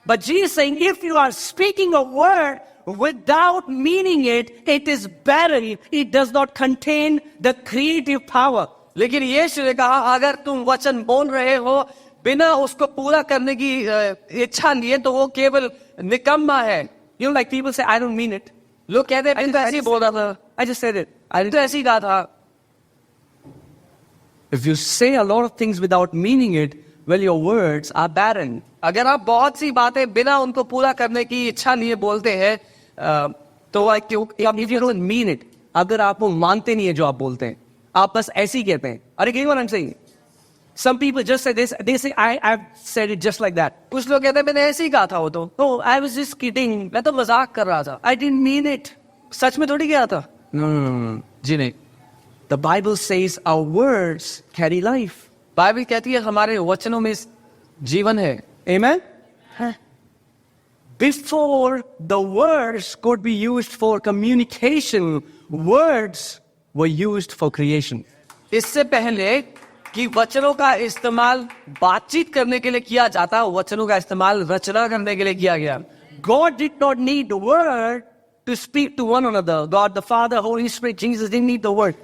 But Jesus is saying, if you are speaking a word without meaning it, it is barren. It does not contain the creative power. लेकिन यीशु ने कहा अगर तुम वचन बोल रहे हो बिना उसको पूरा करने की इच्छा लिए तो वो केवल निकम्मा है. You know, like people say, I don't mean it. लोग कहते हैं मैं तो ऐसे ही बोल रहा था, I just said it. I तो ऐसे ही कहा था. If you say a lot of things without meaning it, well, your words are barren. अगर आप बहुत सी बातें बिना उनको पूरा करने की इच्छा लिए बोलते हैं तो If you don't mean it, अगर आप वो मानते नहीं है जो आप बोलते हैं, आप बस ऐसे ही कहते हैं. Are you getting what I'm saying? Some people just say this. They say, I've said it just like that. कुछ लोग कहते हैं मैंने ऐसे ही कहा था वो तो. Oh, I was just kidding. मैं तो मजाक कर रहा था. I didn't mean it. सच में थोड़ी किया था. No. जी नहीं. The Bible says our words carry life. Bible कहती है हमारे वचनों में जीवन है. Amen? Before the words could be used for communication, words were used for creation. इससे पहले कि वचनों का इस्तेमाल बातचीत करने के लिए किया जाता, वचनों का इस्तेमाल रचना करने के लिए किया गया. God did not need the word to speak to one another. God the Father, Holy Spirit, Jesus didn't need the word.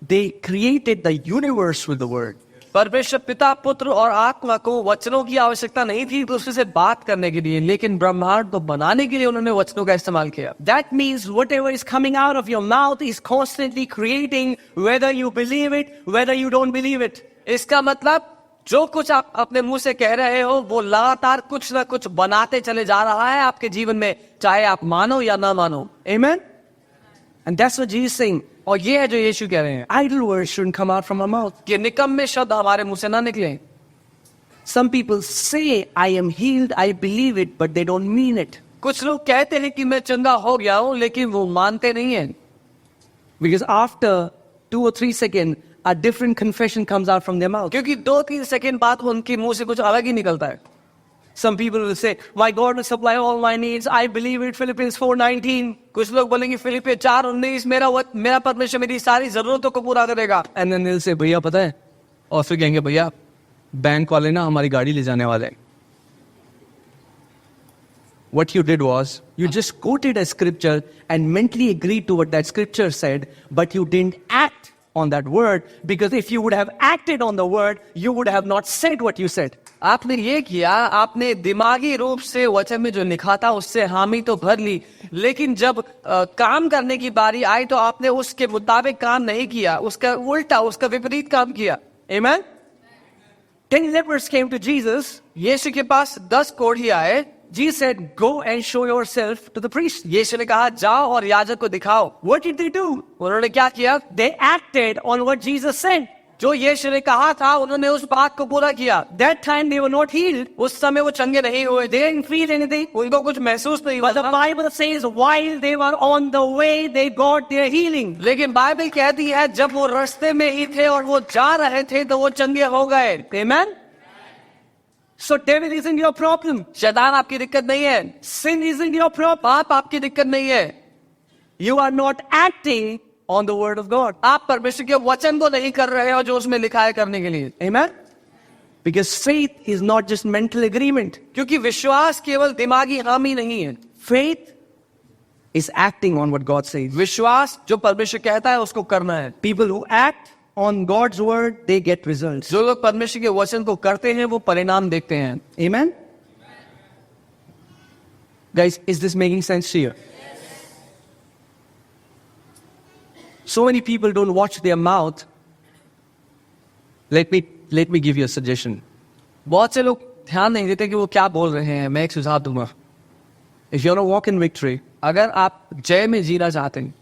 They created the universe with the word. परमेश्वर पिता पुत्र और आत्मा को वचनों की आवश्यकता नहीं थी दूसरे से बात करने के लिए, लेकिन ब्रह्मांड को बनाने के लिए उन्होंने वचनों का इस्तेमाल किया. That means whatever is coming out of your mouth is constantly creating, whether you believe it, whether you don't believe it. इसका मतलब जो कुछ आप अपने मुंह से कह रहे हो वो लगातार कुछ ना कुछ बनाते चले जा रहा है आपके जीवन में, चाहे आप मानो या ना मानो. Amen? And that's what Jesus is saying. और ये है जो यीशु कह रहे हैं, Idle words shouldn't come out from our mouth. कि निकम्मे शब्द हमारे मुंह से ना निकले. Some people say, I am healed, I believe it, but they don't mean it. कुछ लोग कहते हैं कि मैं चंगा हो गया हूं, लेकिन वो मानते नहीं हैं. Because after 2 or 3 seconds, a different confession comes out from their mouth. क्योंकि 2-3 सेकंड बाद उनके मुंह से कुछ अलग ही निकलता है. Some people will say, my God will supply all my needs. I believe it. Philippians 4:19. कुछ लोग बोलेंगे फिलिपियों 4:19 मेरा परमेश्वर मेरी सारी जरूरतों को पूरा करेगा. And then they'll say, भैया पता है, और फिर कहेंगे भैया बैंक वाले ना हमारी गाड़ी ले जाने वाले हैं. What you did was, you just quoted a scripture and mentally agreed to what that scripture said, but you didn't act on that word, because if you would have acted on the word, you would have not said what you said. आपने ये किया, आपने दिमागी रूप से वचन में जो लिखा था उससे हामी तो भर ली, लेकिन जब काम करने की बारी आई तो आपने उसके मुताबिक काम नहीं किया, उसका उल्टा, उसका विपरीत काम किया. Amen? 10 lepers came to Jesus. यीशु के पास 10 कोढ़ी आए. Jesus said, go and show yourself to the priest. यीशु ने कहा जाओ और याजक को दिखाओ. What did they do? उन्होंने क्या किया? They acted on what Jesus said. जो यीशु ने कहा था उन्होंने उस बात को पूरा किया. That time they were not healed. उस समय वो चंगे नहीं हुए. They didn't feel anything. उनको कुछ महसूस नहीं हुआ. But the Bible says while they were on the way, they got their healing. लेकिन बाइबल कहती है जब वो रास्ते में ही थे और वो जा रहे थे तो वो चंगे हो गए. Amen? So devil isn't your problem. शैतान आपकी दिक्कत नहीं है. Sin isn't your problem. पाप आपकी दिक्कत नहीं है. You are not acting on the word of God. आप परमेश्वर के वचन को नहीं कर रहे हो जो उसमें लिखा है करने के लिए. Amen? Because faith is not just mental agreement. क्योंकि विश्वास केवल दिमागी हामी नहीं है. Faith is acting on what God says. विश्वास जो परमेश्वर कहता है उसको करना है. People who act on God's word, they get results. जो लोग परमेश्वर के वचन को करते हैं वो परिणाम देखते हैं. Amen? Guys, is this making sense to you? So many people don't watch their mouth. Let me give you a suggestion. बहुत से लोग ध्यान नहीं देते कि वो क्या बोल रहे हैं. मैं एक सुझाव दूंगा. If you want to walk in victory, अगर आप जय में जीना चाहते हैं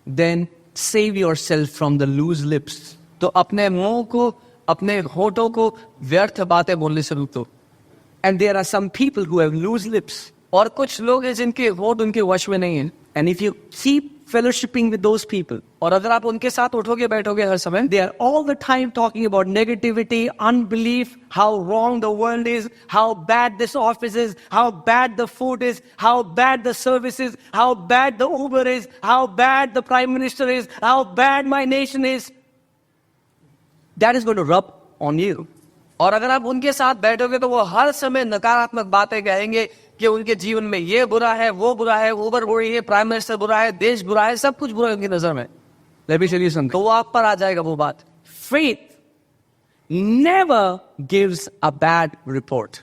then save yourself from the loose lips. तो अपने मुंह को, अपने होठों को व्यर्थ बातें बोलने से रोक दो. And there are some people who have loose lips. और कुछ लोग हैं जिनके होठ उनके वश में नहीं है. And if you keep fellowshipping with those people, और अगर आप उनके साथ उठोगे बैठोगे हर समय, they are all the time talking about negativity, unbelief, how wrong the world is, how bad this office is, how bad the food is, how bad the service is, how bad the Uber is, how bad the Prime Minister is, how bad my nation is. That is going to rub on you. और अगर आप उनके साथ बैठोगे तो वो हर समय नकारात्मक बातें कहेंगे कि उनके जीवन में ये बुरा है, वो बुरा है, ओवर हो रही है, प्राइम मिनिस्टर बुरा है, देश बुरा है, सब कुछ बुरा है उनकी नजर में, Let me tell you something. तो वो आप पर आ जाएगा वो बात। Faith never gives a bad report.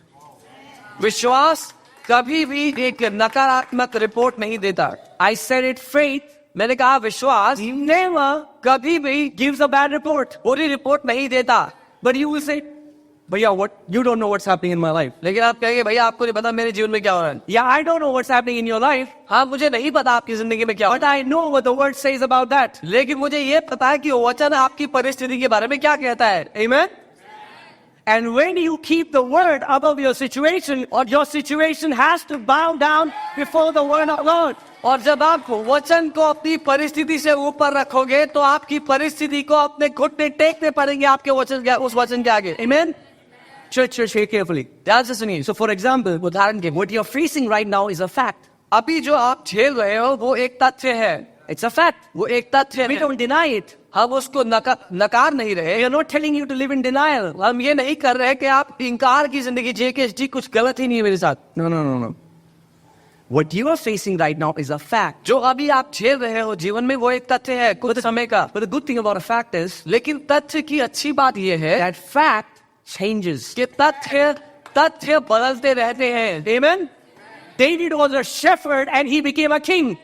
विश्वास कभी भी एक नकारात्मक रिपोर्ट नहीं देता। I said it, faith मैंने कहा विश्वास never कभी भी gives a bad report. बुरी रिपोर्ट नहीं देता। But you will say, Bhaiya, what? You don't know what's happening in my life. लेकिन आप कहेंगे भैया आपको नहीं पता मेरे जीवन में क्या हो रहा है। Yeah, I don't know what's happening in your life, हाँ मुझे नहीं पता आपकी जिंदगी में क्या हो but रहा है, I know what the word says about that. लेकिन मुझे ये पता है कि वचन आपकी परिस्थिति के बारे में क्या कहता है। Amen? And when you keep the word above your situation, or your situation has to bow down before the word of God. और जब आप वचन को अपनी परिस्थिति से ऊपर रखोगे तो आपकी परिस्थिति को अपने घुटने टेकने पड़ेंगे आपके वचन के, उस वचन के आगे। Amen? Church, hear carefully. ध्यान से सुनिए। So for example, उदाहरण के what you're facing right now is a fact. अभी जो आप झेल रहे हो वो एक तथ्य है, It's a fact. वो एक तथ्य We है। don't deny it. हम उसको नकार नहीं रहे। We are not telling you to live in denial. हम ये नहीं कर रहे कि आप इनकार की जिंदगी जी के जी कुछ गलत ही नहीं है मेरे साथ। No. What you are facing right now is a fact. जो अभी आप झेल रहे हो जीवन में वो एक तथ्य है कुछ समय का। But the good thing about a fact is लेकिन तथ्य की अच्छी बात ये है that fact changes. कि तथ्य बदलते रहते हैं। Amen? David was a shepherd and he became a king.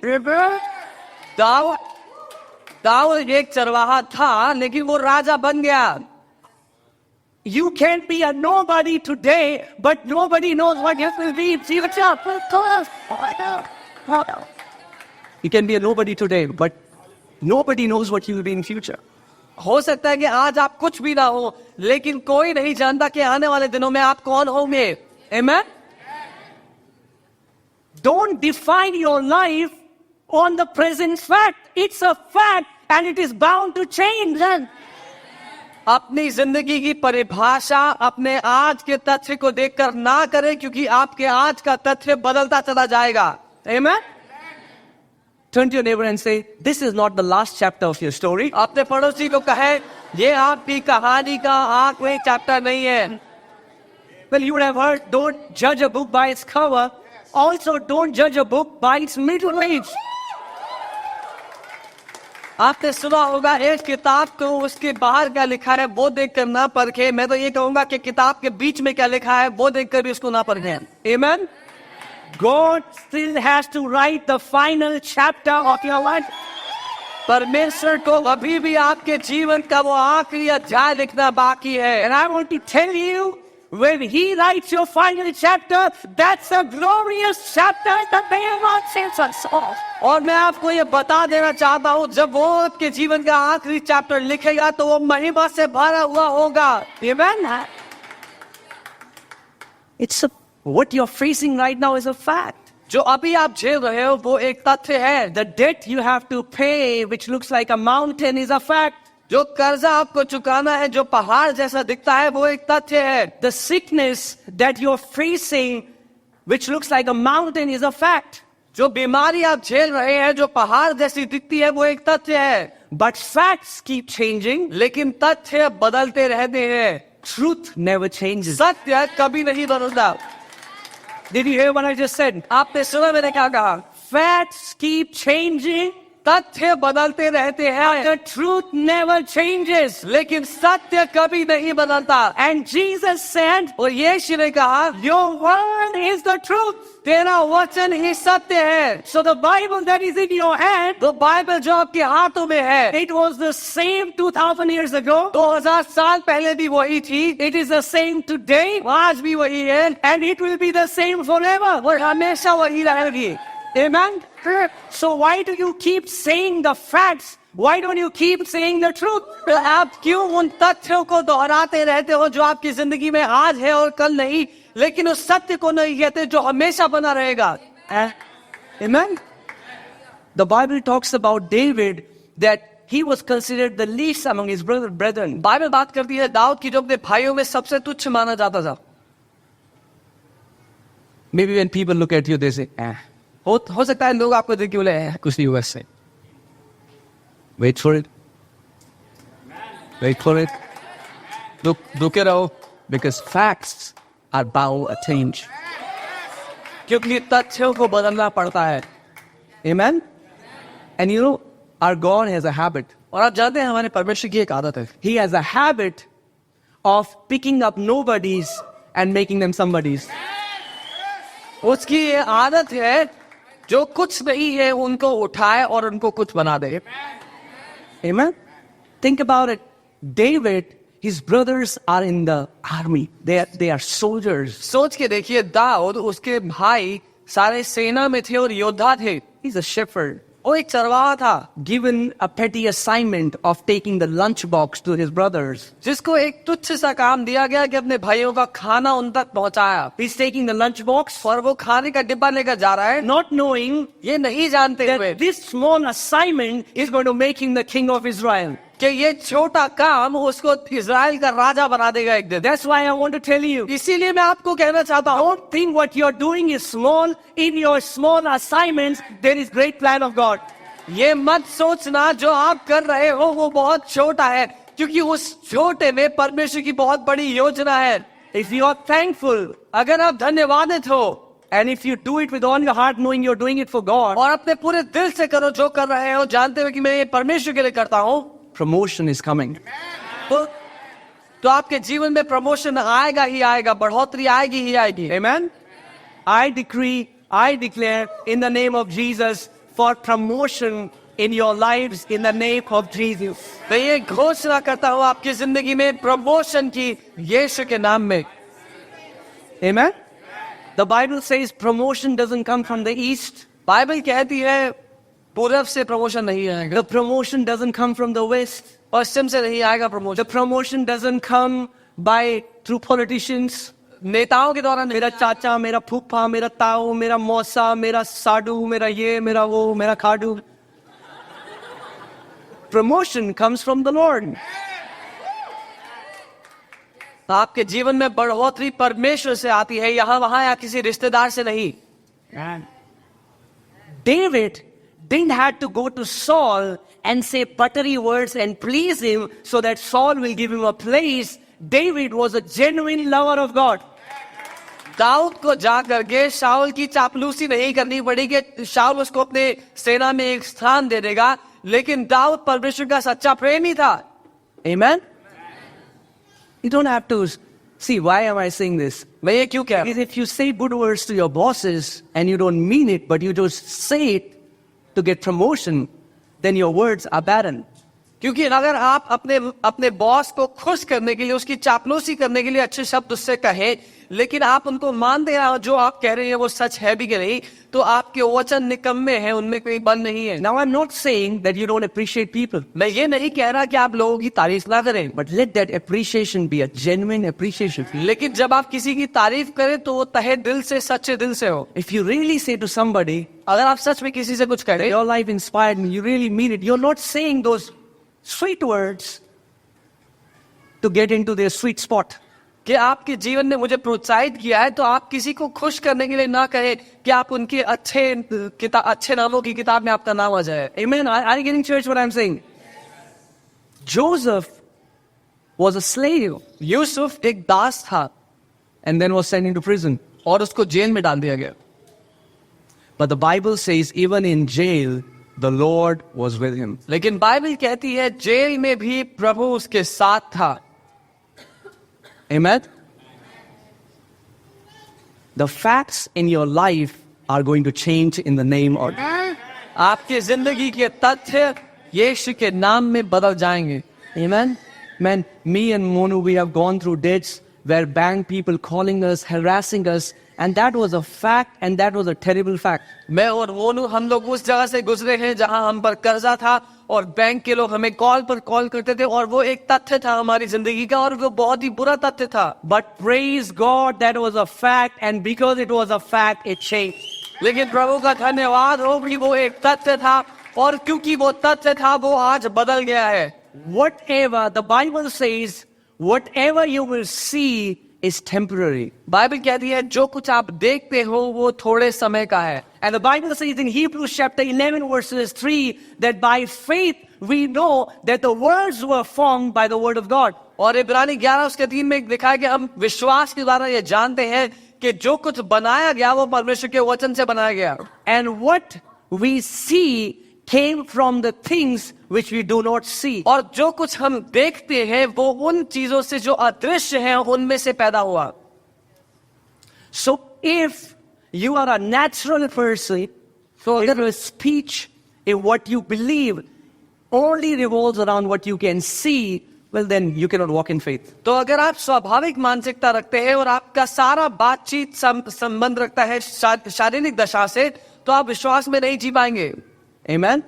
Dawood एक चरवाहा था लेकिन वो राजा बन गया। You can't be a nobody today, but nobody knows what you will be in future. You can be a nobody today, but nobody knows what you will be in future. हो सकता है कि आज आप कुछ भी ना हो लेकिन कोई नहीं जानता कि आने वाले दिनों में आप कौन होंगे। Amen? Don't define your life on the present fact. It's a fact and it is bound to change. अपनी जिंदगी की परिभाषा अपने आज के तथ्य को देखकर ना करें क्योंकि आपके आज का तथ्य बदलता चला जाएगा। Amen? Turn to your neighbor and say, this is not the last chapter of your story. अपने पड़ोसी को कहे ये आपकी कहानी का आखिरी चैप्टर नहीं है। Well, you would have heard, don't judge a book by its cover. Also, don't judge a book by its middle age. आपने सुना होगा एक किताब को उसके बाहर क्या लिखा है वो देखकर ना परखे। मैं तो ये कहूंगा कि किताब के बीच में क्या लिखा है वो देखकर भी उसको ना परखें। Amen? God still has to write the final chapter of your life. परमेश्वर को अभी भी आपके जीवन का वो आखिरी अध्याय लिखना बाकी है। And I want to tell you, when He writes your final chapter, that's a glorious chapter that may have not seen us all. और मैं आपको ये बता देना चाहता हूँ जब वो आपके जीवन का आखिरी चैप्टर लिखेगा तो वो महिमा से भरा हुआ होगा। Amen? What you're facing right now is a fact. जो अभी आप झेल रहे हो वो एक तथ्य है। The debt you have to pay, which looks like a mountain, is a fact. जो कर्जा आपको चुकाना है जो पहाड़ जैसा दिखता है वो एक तथ्य है। The sickness that you're facing, which looks like a mountain, is a fact. जो बीमारी आप झेल रहे हैं जो पहाड़ जैसी दिखती है वो एक तथ्य है। But facts keep changing. लेकिन तथ्य बदलते रहते हैं। Truth never changes. सत्य कभी नहीं बदलता। Did you hear what I just said? आपने सुना मैंने क्या कहा? Facts keep changing. तथ्य बदलते रहते हैं The truth never changes. लेकिन सत्य कभी नहीं बदलता। And Jesus said, और यीशु ने कहा your word is the truth. तेरा वचन ही सत्य है। So the Bible that is in your hand, तो बाइबल जो आपके हाथों में है it was the same 2000 years ago. 2000 साल पहले भी वही थी, It is the same today. आज भी वही है And it will be the same forever. और हमेशा वही रहेगी। Amen? So why do you keep saying the facts? Why don't you keep saying the truth? आप क्यों उन तथ्यों को दोहराते रहते हो जो आपकी जिंदगी में आज है और कल नहीं, लेकिन उस सत्य को नहीं कहते जो हमेशा बना रहेगा। Amen? The Bible talks about David that he was considered the least among his brethren. Bible बात करती है दाऊद की जो अपने भाइयों में सबसे तुच्छ माना जाता था। Maybe when people look at you, they say, हो सकता है लोग आपको देख के बोले कुछ नहीं हुआ इससे. Wait for it. Wait for it. रुके रहो, because facts are bound to change. क्योंकि तथ्यों को बदलना पड़ता है। Amen? And you know, our God has a habit. और आप जानते हैं हमारे परमेश्वर की एक आदत है, He has a habit of picking up nobodies and making them somebodies. उसकी ये आदत है जो कुछ नहीं है उनको उठाए और उनको कुछ बना दे। Amen? Think about it. David, his brothers are in the army. They are soldiers. सोच के देखिए, दाऊद उसके भाई सारे सेना में थे और योद्धा थे। He's a shepherd, वो एक चरवाहा था given a petty assignment of taking the lunchbox to his brothers. जिसको एक तुच्छ सा काम दिया गया कि अपने भाइयों का खाना उन तक पहुंचाया, He's taking the lunchbox, और वो खाने का डिब्बा लेकर जा रहा है, not knowing ये नहीं जानते हुए that this small assignment is going to make him the king of Israel. कि ये छोटा काम उसको इजराइल का राजा बना देगा एक दिन। That's why I want to tell you, इसीलिए मैं आपको कहना चाहता हूँ, don't think what you're doing is small. In your small assignments, there is great plan of God. ये मत सोचना जो आप कर रहे हो वो बहुत छोटा है, क्योंकि उस छोटे में परमेश्वर की बहुत बड़ी योजना है। If you are thankful, अगर आप धन्यवादित हो and if you do it with all your heart, knowing you're doing it for God, और अपने पूरे दिल से करो जो कर रहे हो, जानते हुए कि मैं ये परमेश्वर के लिए करता हूँ, promotion is coming. तो आपके जीवन में प्रमोशन आएगा ही आएगा, बढ़ोतरी आएगी ही आएगी। Amen? I decree, I declare in the name of Jesus for promotion in your lives in the name of Jesus. मैं ये घोषणा करता हूँ आपकी जिंदगी में प्रमोशन की, यीशु के नाम में। Amen? The Bible says promotion doesn't come from the east. Bible कहती है पूरब से प्रमोशन नहीं आएगा, The promotion doesn't come from the west. पश्चिम से नहीं आएगा promotion. The promotion doesn't come by through politicians. नेताओं के द्वारा नहीं, मेरा चाचा, मेरा फूफा, मेरा ताऊ, मेरा मौसा, मेरा साडू, मेरा ये, मेरा वो, मेरा खाडू. Promotion comes from the Lord. आपके जीवन में बढ़ोतरी परमेश्वर से आती है, यहाँ वहां या किसी रिश्तेदार से नहीं। David didn't have to go to Saul and say buttery words and please him so that Saul will give him a place. David was a genuine lover of God. Dawood को जा करके शाऊल की चापलूसी नहीं करनी पड़ी कि शाऊल उसको अपने सेना में एक स्थान दे देगा, लेकिन दाऊद परमेश्वर का सच्चा प्रेमी था। Amen? You don't have to see, why am I saying this? मैं ये क्यों कह रहा हूं? Because if you say good words to your bosses and you don't mean it, but you just say it to get promotion, then your words are barren. क्योंकि अगर आप अपने बॉस को खुश करने के लिए, उसकी चापलूसी करने के लिए अच्छे शब्द उससे कहे, लेकिन आप उनको मानते हैं जो आप कह रहे हैं वो सच है भी कि नहीं, तो आपके वचन निकम्मे हैं, उनमें कोई बल नहीं है। Now I'm not saying that you don't appreciate people, मैं ये नहीं कह रहा कि आप लोगों की तारीफ ना करें, but let that appreciation be a genuine appreciation. लेकिन जब आप किसी की तारीफ करें तो वो तहे दिल से, सच्चे दिल से हो। If you really say to somebody, अगर आप सच में किसी से कुछ कह रहे, your life inspired me, you really mean it, you're not saying those sweet words to get into their sweet spot. कि आपके जीवन ने मुझे प्रोत्साहित किया है, तो आप किसी को खुश करने के लिए ना कहें कि आप उनके अच्छे नामों की किताब में आपका नाम आ जाए। Amen. Are you getting church what I'm saying? Joseph was a slave Yusuf एक दास था and then was sent into prison. और उसको जेल में डाल दिया गया, But the Bible says even in jail, the Lord was with him. लेकिन Bible कहती है जेल में भी प्रभु उसके साथ था। Amen. The facts in your life are going to change in the name of. आपके जिंदगी के तथ्य यीशु के नाम में बदल जाएंगे। Amen. Man, me and Monu, we have gone through dates where bank people calling us, harassing us, and that was a fact, and that was a terrible fact. मैं और मोनू हम लोग उस जगह से गुजरे हैं जहां हम पर कर्जा था और बैंक के लोग हमें कॉल पर कॉल करते थे, और वो एक तथ्य था हमारी जिंदगी का, और वो बहुत ही बुरा तथ्य था। But praise God, that was a fact, and because it was a fact, it changed. लेकिन प्रभु का धन्यवाद हो कि वो एक तथ्य था, और क्योंकि वो तथ्य था वो आज बदल गया है। Whatever, the Bible says, whatever you will see is temporary. Bible कहती है जो कुछ आप देखते हो वो थोड़े समय का है। And the Bible says in Hebrews chapter 11 verses 3 that by faith we know that the worlds were formed by the word of God. और इब्रानी 11 उसके 3 में लिखा है कि हम विश्वास के द्वारा ये जानते हैं कि जो कुछ बनाया गया वो परमेश्वर के वचन से बनाया गया, And what we see came from the things which we do not see. और जो कुछ हम देखते हैं वो उन चीजों से जो अदृश्य हैं उनमें से पैदा हुआ। So if you are a natural person, so your speech, if what you believe only revolves around what you can see, well then you cannot walk in faith. तो अगर आप स्वाभाविक मानसिकता रखते हैं और आपका सारा बातचीत संबंध रखता है शारीरिक दशा से, तो आप विश्वास में नहीं जी पाएंगे। Amen?